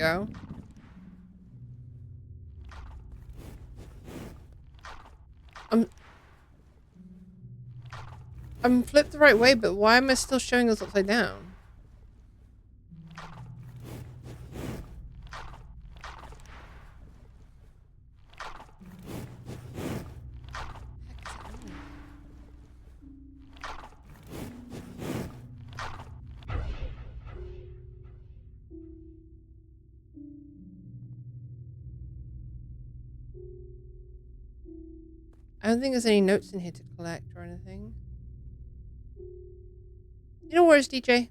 go. I'm flipped the right way, but why am I still showing us upside down? I don't think there's any notes in here to collect or anything. You know where's DJ?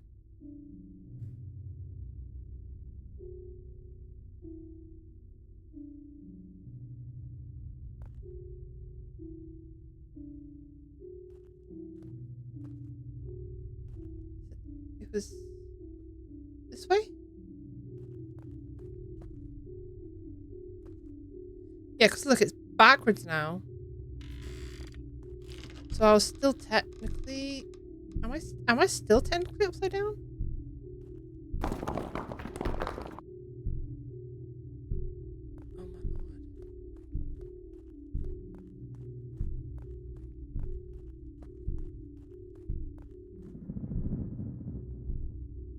It was this way? Yeah, because look, it's backwards now. So I was still technically... Am I still technically upside down? Oh my lord.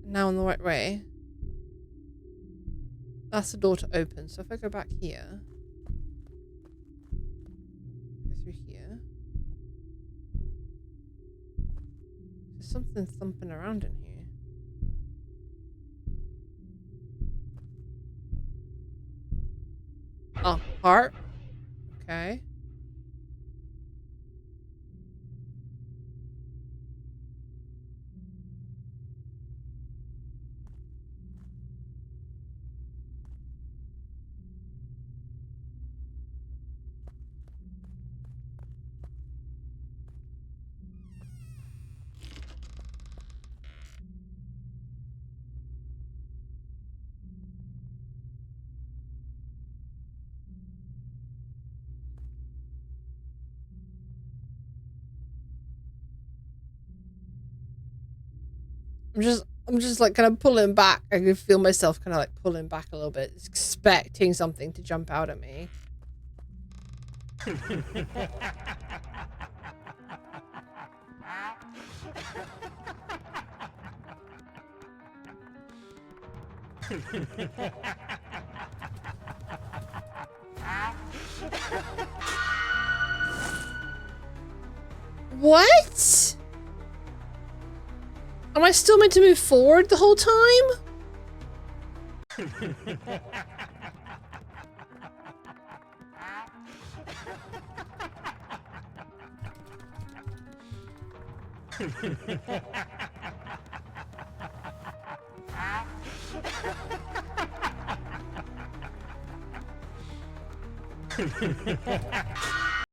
Now in the right way. That's the door to open. So if I go back here... Go through here... There's something thumping around in here. Oh, heart? Okay. I'm just like kind of pulling back. I can feel myself kind of like pulling back a little bit, expecting something to jump out at me. What? Am I still meant to move forward the whole time?